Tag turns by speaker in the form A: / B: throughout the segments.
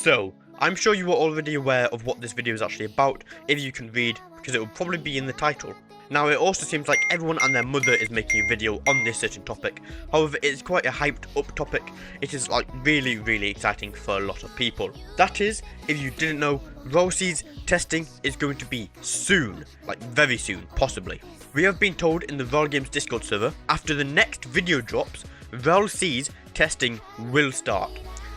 A: So, I'm sure you are already aware of what this video is actually about, if you can read, because it will probably be in the title. Now, it also seems like everyone and their mother is making a video on this certain topic. However, it's quite a hyped up topic. It is like really exciting for a lot of people. That is, if you didn't know, Rell's testing is going to be soon. Like very soon, possibly. We have been told in the Rell Games Discord server, after the next video drops, Rell's testing will start.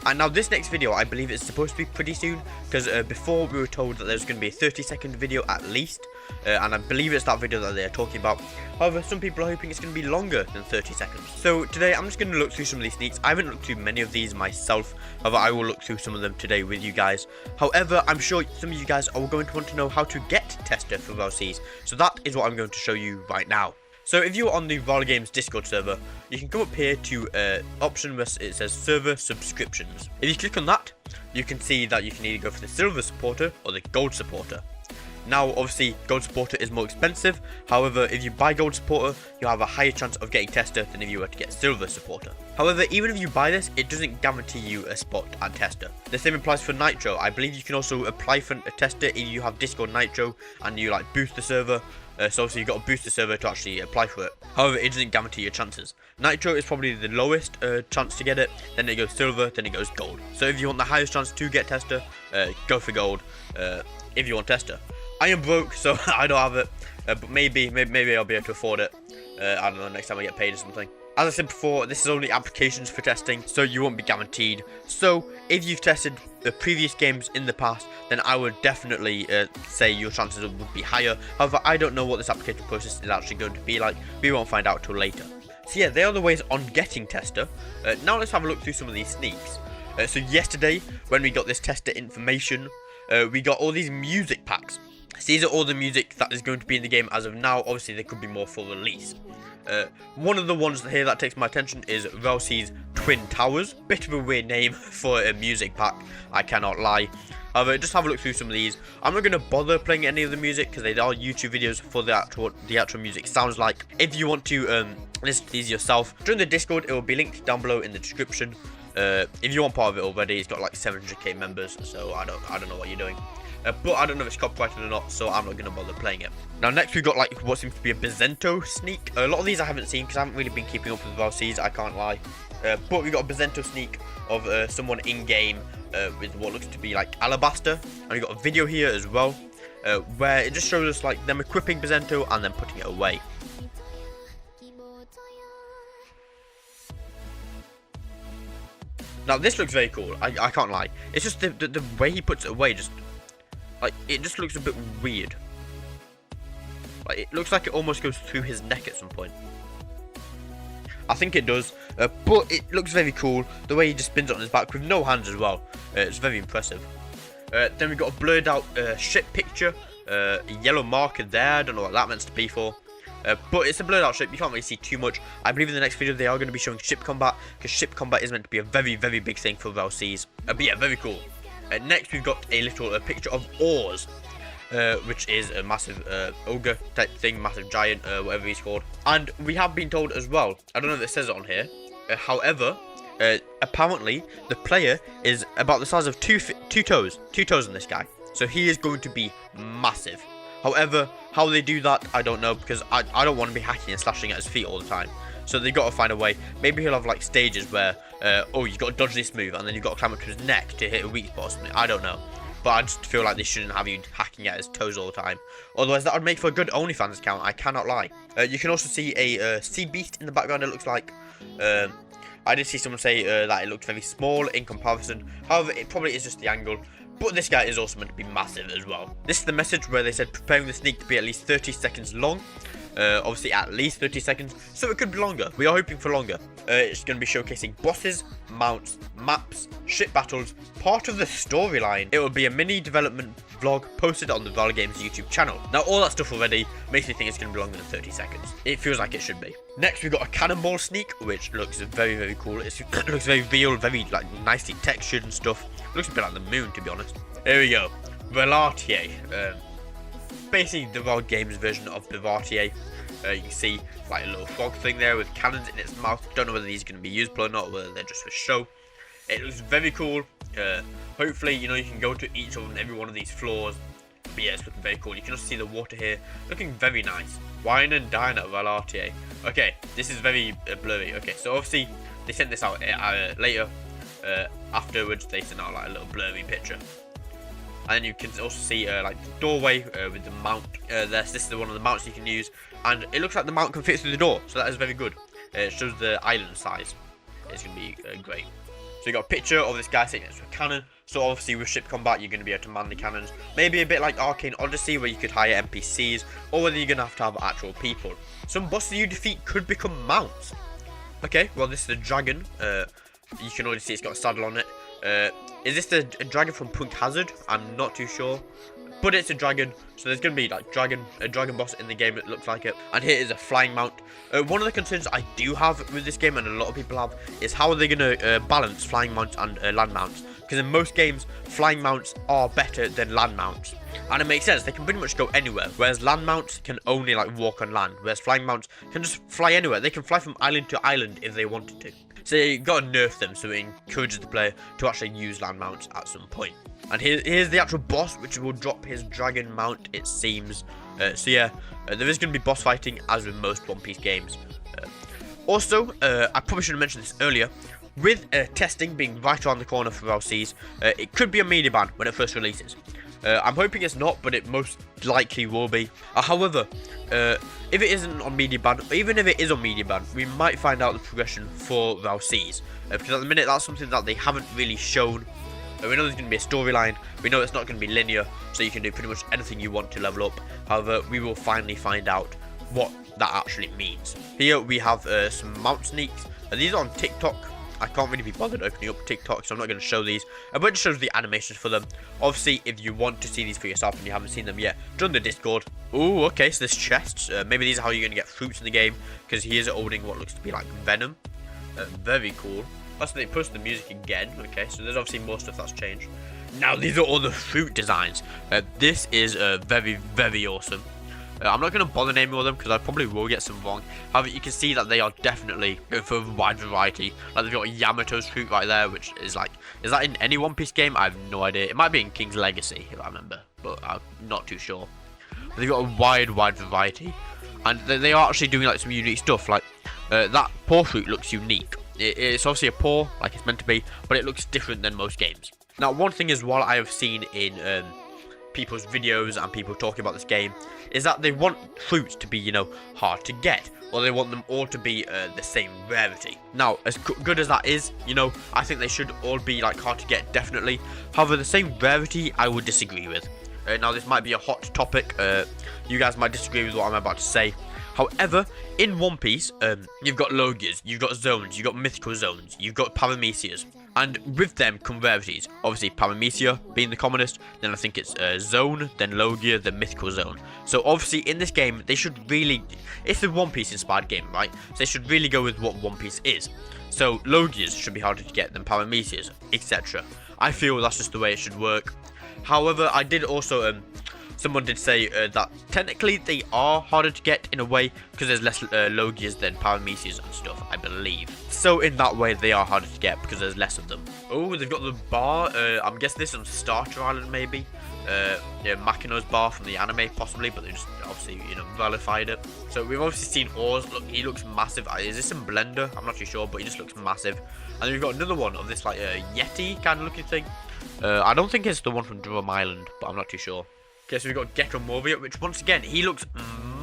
A: And now this next video, I believe it's supposed to be pretty soon, because before we were told that there's going to be a 30-second video at least, and I believe it's that video that they're talking about. However, some people are hoping it's going to be longer than 30 seconds. So today, I'm just going to look through some of these sneaks. I haven't looked through many of these myself, however, I will look through some of them today with you guys. However, I'm sure some of you guys are going to want to know how to get tester for Rell's, so that is what I'm going to show you right now. So if you're on the Rell Games Discord server, you can come up here to option where it says server subscriptions. If you click on that, you can see that you can either go for the silver supporter or the gold supporter. Now, obviously, gold supporter is more expensive. However, if you buy gold supporter, you have a higher chance of getting tester than if you were to get silver supporter. However, even if you buy this, it doesn't guarantee you a spot at tester. The same applies for Nitro. I believe you can also apply for a tester if you have Discord Nitro and you like boost the server. So obviously you've got to boost the server to actually apply for it. However, it doesn't guarantee your chances. Nitro is probably the lowest chance to get it. Then it goes silver, then it goes gold. So if you want the highest chance to get tester, go for gold. If you want tester. I am broke, so I don't have it. But maybe I'll be able to afford it. I don't know, next time I get paid or something. As I said before, this is only applications for testing, so you won't be guaranteed. So, if you've tested the previous games in the past, then I would definitely say your chances would be higher. However, I don't know what this application process is actually going to be like. We won't find out till later. So yeah, they are the ways on getting tester. Now let's have a look through some of these sneaks. So yesterday, when we got this tester information, we got all these music packs. So these are all the music that is going to be in the game as of now. Obviously, there could be more for release. One of the ones here that takes my attention is Rell's Twin Towers. Bit of a weird name for a music pack, I cannot lie. However, just have a look through some of these. I'm not going to bother playing any of the music because they are YouTube videos for the actual music sounds like. If you want to listen to these yourself, join the Discord. It will be linked down below in the description. If you want part of it already, it's got like 700k members, so I don't know what you're doing. But I don't know if it's copyrighted or not, so I'm not going to bother playing it. Now, next we've got like what seems to be a Bezento sneak. A lot of these I haven't seen because I haven't really been keeping up with Rell's, I can't lie. But we got a Bezento sneak of someone in-game with what looks to be like Alabaster. And we got a video here as well, where it just shows us like them equipping Bezento and then putting it away. Now, this looks very cool. I can't lie. It's just the way he puts it away, just like it just looks a bit weird. Like it looks like it almost goes through his neck at some point. I think it does, but it looks very cool. The way he just spins it on his back with no hands as well. It's very impressive. Then we got a blurred out ship picture, a yellow marker there. I don't know what that meant to be for. But it's a blurred out ship, you can't really see too much. I believe in the next video they are going to be showing ship combat, because ship combat is meant to be a very big thing for Rell's. But yeah, very cool. Next we've got a little picture of Oars, which is a massive ogre type thing, massive giant, whatever he's called. And we have been told as well, I don't know if it says it on here, however, apparently the player is about the size of two toes in this guy. So he is going to be massive. However, how they do that, I don't know, because I don't want to be hacking and slashing at his feet all the time. So they've got to find a way. Maybe he'll have like stages where, oh, you've got to dodge this move, and then you've got to climb up to his neck to hit a weak spot or something. I don't know. But I just feel like they shouldn't have you hacking at his toes all the time. Otherwise, that would make for a good OnlyFans account, I cannot lie. You can also see a sea beast in the background, it looks like. I did see someone say that it looked very small in comparison. However, it probably is just the angle. But this guy is also meant to be massive as well. This is the message where they said preparing the sneak to be at least 30 seconds long. Obviously at least 30 seconds, so it could be longer. We are hoping for longer. It's going to be showcasing bosses, mounts, maps, ship battles, part of the storyline. It will be a mini development vlog posted on the Rell Games YouTube channel. Now, all that stuff already makes me think it's going to be longer than 30 seconds. It feels like it should be. Next, we've got a cannonball sneak, which looks very cool. It looks very real, very like nicely textured and stuff. It looks a bit like the moon, to be honest. Here we go. Relatier. Basically the Rell Games version of Bavatier. You can see like a little frog thing there with cannons in its mouth. Don't know whether these are going to be usable or not, or whether they're just for show. It looks very cool. Hopefully, you know, you can go to each and every one of these floors. But yeah, it's looking very cool. You can also see the water here, looking very nice. Wine and dine at Rell. Okay, this is very blurry. Okay, so obviously they sent this out later. Afterwards, they sent out like a little blurry picture. And you can also see like the doorway with the mount. This is one of the mounts you can use, and it looks like the mount can fit through the door, so that is very good. It shows the island size. It's gonna be great. So you got a picture of this guy sitting next to a cannon. So obviously with ship combat, you're gonna be able to man the cannons. Maybe a bit like Arcane Odyssey, where you could hire NPCs, or whether you're gonna have actual people. Some bosses you defeat could become mounts. Okay, well this is a dragon. You can already see it's got a saddle on it. Is this a dragon from Punk Hazard? I'm not too sure, but it's a dragon, so there's gonna be like a dragon boss in the game. It looks like it. And here is a flying mount. One of the concerns I do have with this game, and a lot of people have, is how are they gonna balance flying mounts and land mounts? Because in most games, flying mounts are better than land mounts, and it makes sense. They can pretty much go anywhere, whereas land mounts can only like walk on land, whereas flying mounts can just fly anywhere. They can fly from island to island if they wanted to. So you gotta nerf them, so it encourages the player to actually use land mounts at some point. And here's the actual boss, which will drop his dragon mount, it seems. So yeah, there is going to be boss fighting, as with most One Piece games. Also, I probably should have mentioned this earlier. With testing being right around the corner for LCs, it could be a media ban when it first releases. I'm hoping it's not, but it most likely will be. However, if it isn't on media ban, or even if it is on media ban, we might find out the progression for LCs. Because at the minute, that's something that they haven't really shown. We know there's going to be a storyline. We know it's not going to be linear, so you can do pretty much anything you want to level up. However, we will finally find out what that actually means. Here we have some mount sneaks. These are on TikTok. I can't really be bothered opening up TikTok, so I'm not going to show these. But it shows the animations for them. Obviously, if you want to see these for yourself and you haven't seen them yet, join the Discord. Ooh, okay, so there's chests. Maybe these are how you're going to get fruits in the game, because he is holding what looks to be like venom. Very cool. Plus, they pushed the music again. Okay, so there's obviously more stuff that's changed. Now, these are all the fruit designs. This is very, very awesome. I'm not going to bother naming all of them because I probably will get some wrong. However, you can see that they are definitely for a wide variety. Like, they've got Yamato's fruit right there, which is like, is that in any One Piece game? I have no idea. It might be in King's Legacy, if I remember, but I'm not too sure. But they've got a wide variety. And they are actually doing like some unique stuff. Like, that paw fruit looks unique. It's obviously a paw, like it's meant to be, but it looks different than most games. Now, one thing as well I have seen in people's videos and people talking about this game is that they want fruits to be, you know, hard to get, or they want them all to be the same rarity. Now, as good as that is, you know, I think they should all be like hard to get, definitely. However, the same rarity I would disagree with. Now, this might be a hot topic. You guys might disagree with what I'm about to say. However, in One Piece, you've got Logias, you've got zones, you've got mythical zones, you've got Paramecias, and with them come rarities. Obviously, Paramecia being the commonest, then I think it's Zone, then Logia, then Mythical Zone. So obviously, in this game, they should really, it's a One Piece inspired game, right? So they should really go with what One Piece is. So Logias should be harder to get than Paramecias, etc. I feel that's just the way it should work. However, I did also, someone did say that technically they are harder to get in a way because there's less Logias than Paramecias and stuff, I believe. So in that way, they are harder to get because there's less of them. Oh, they've got the bar. I'm guessing this is on Starter Island, maybe. Yeah, Makino's bar from the anime, possibly, but they just obviously, you know, validated it. So we've obviously seen Oars. Look, he looks massive. Is this in Blender? I'm not too sure, but he just looks massive. And then we've got another one of this like Yeti kind of looking thing. I don't think it's the one from Drum Island, but I'm not too sure. Okay, so we've got Gecko Moria, which once again, he looks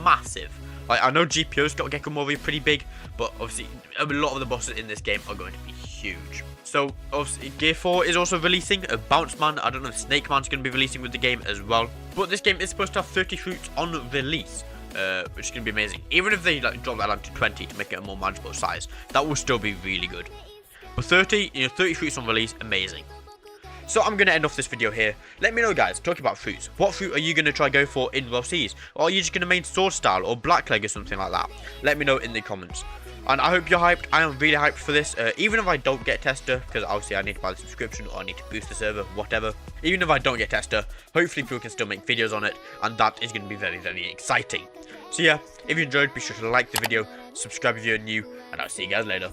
A: massive. Like, I know GPO's got Gecko Moria pretty big, but obviously a lot of the bosses in this game are going to be huge. So obviously Gear 4 is also releasing. A Bounce Man, I don't know if Snake Man's going to be releasing with the game as well. But this game is supposed to have 30 fruits on release, which is going to be amazing. Even if they like drop that down to 20 to make it a more manageable size, that will still be really good. But 30, you know, 30 fruits on release, amazing. So I'm going to end off this video here. Let me know, guys, talking about fruits. What fruit are you going to try go for in LCs? Or are you just going to main sword style or blackleg or something like that? Let me know in the comments. And I hope you're hyped. I am really hyped for this. Even if I don't get tester, because obviously I need to buy the subscription or I need to boost the server, whatever. Even if I don't get tester, hopefully people can still make videos on it. And that is going to be very, very exciting. So yeah, if you enjoyed, be sure to like the video, subscribe if you're new, and I'll see you guys later.